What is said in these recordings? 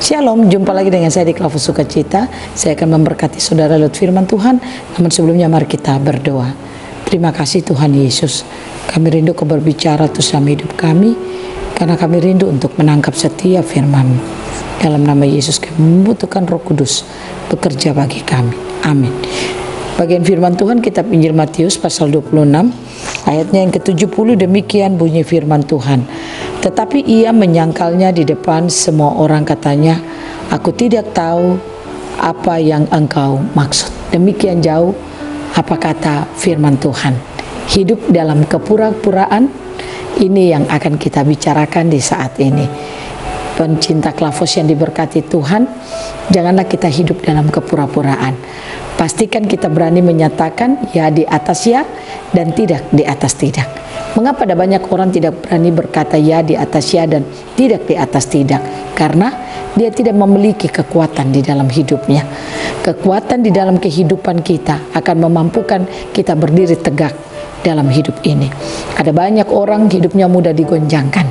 Shalom, jumpa lagi dengan saya di Klavus Sukacita. Saya akan memberkati saudara lewat firman Tuhan. Namun sebelumnya mari kita berdoa. Terima kasih Tuhan Yesus. Kami rindu Kau berbicara terus dalam hidup kami, karena kami rindu untuk menangkap setiap firman. Dalam nama Yesus kami membutuhkan Roh Kudus bekerja bagi kami. Amin. Bagian firman Tuhan kitab Injil Matius pasal 26 ayatnya yang ke-70, demikian bunyi firman Tuhan. Tetapi ia menyangkalnya di depan semua orang, katanya, aku tidak tahu apa yang engkau maksud. Demikian jauh apa kata firman Tuhan. Hidup dalam kepura-puraan, ini yang akan kita bicarakan di saat ini. Pencinta Klavus yang diberkati Tuhan, janganlah kita hidup dalam kepura-puraan. Pastikan kita berani menyatakan ya di atas ya dan tidak di atas tidak. Mengapa ada banyak orang tidak berani berkata ya di atas ya dan tidak di atas tidak? Karena dia tidak memiliki kekuatan di dalam hidupnya. Kekuatan di dalam kehidupan kita akan memampukan kita berdiri tegak dalam hidup ini. Ada banyak orang hidupnya mudah digoncangkan.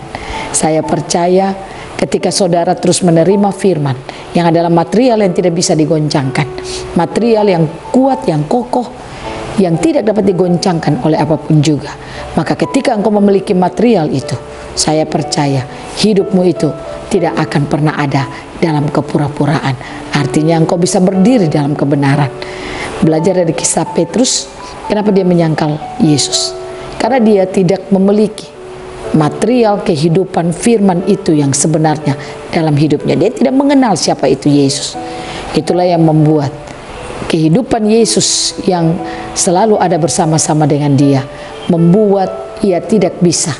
Saya percaya ketika saudara terus menerima firman yang adalah material yang tidak bisa digoncangkan, material yang kuat, yang kokoh, yang tidak dapat digoncangkan oleh apapun juga, maka ketika engkau memiliki material itu, saya percaya hidupmu itu tidak akan pernah ada dalam kepura-puraan. Artinya engkau bisa berdiri dalam kebenaran. Belajar dari kisah Petrus, kenapa dia menyangkal Yesus? Karena dia tidak memiliki material kehidupan firman itu yang sebenarnya dalam hidupnya. Dia tidak mengenal siapa itu Yesus. Itulah yang membuat kehidupan Yesus yang selalu ada bersama-sama dengan dia membuat ia tidak bisa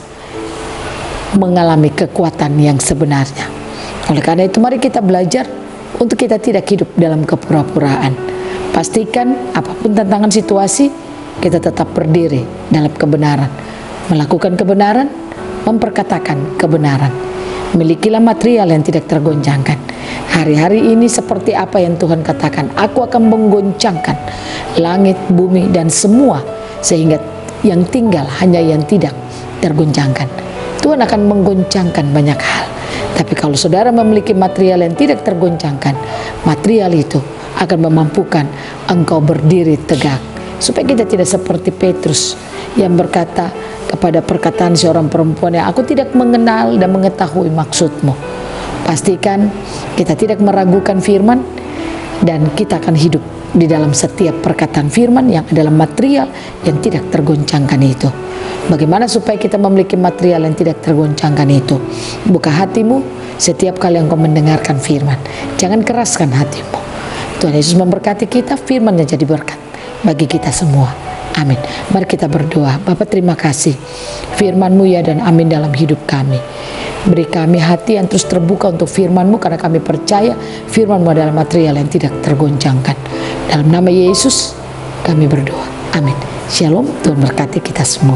mengalami kekuatan yang sebenarnya. Oleh karena itu mari kita belajar untuk kita tidak hidup dalam kepura-puraan. Pastikan apapun tantangan situasi, kita tetap berdiri dalam kebenaran, melakukan kebenaran, memperkatakan kebenaran. Milikilah material yang tidak tergoncangkan. Hari-hari ini seperti apa yang Tuhan katakan, aku akan menggoncangkan langit, bumi, dan semua, sehingga yang tinggal hanya yang tidak tergoncangkan. Tuhan akan menggoncangkan banyak hal. Tapi kalau saudara memiliki material yang tidak tergoncangkan, material itu akan memampukan engkau berdiri tegak. Supaya kita tidak seperti Petrus yang berkata kepada perkataan seorang perempuan yang aku tidak mengenal dan mengetahui maksudmu. Pastikan kita tidak meragukan firman dan kita akan hidup di dalam setiap perkataan firman yang adalah material yang tidak tergoncangkan itu. Bagaimana supaya kita memiliki material yang tidak tergoncangkan itu? Buka hatimu setiap kali engkau mendengarkan firman. Jangan keraskan hatimu. Tuhan Yesus memberkati kita, firman-Nya jadi berkat bagi kita semua. Amin. Mari kita berdoa. Bapa, terima kasih firman-Mu ya dan amin dalam hidup kami. Beri kami hati yang terus terbuka untuk firman-Mu, karena kami percaya firman-Mu adalah material yang tidak tergoncangkan. Dalam nama Yesus kami berdoa. Amin. Shalom. Tuhan berkati kita semua.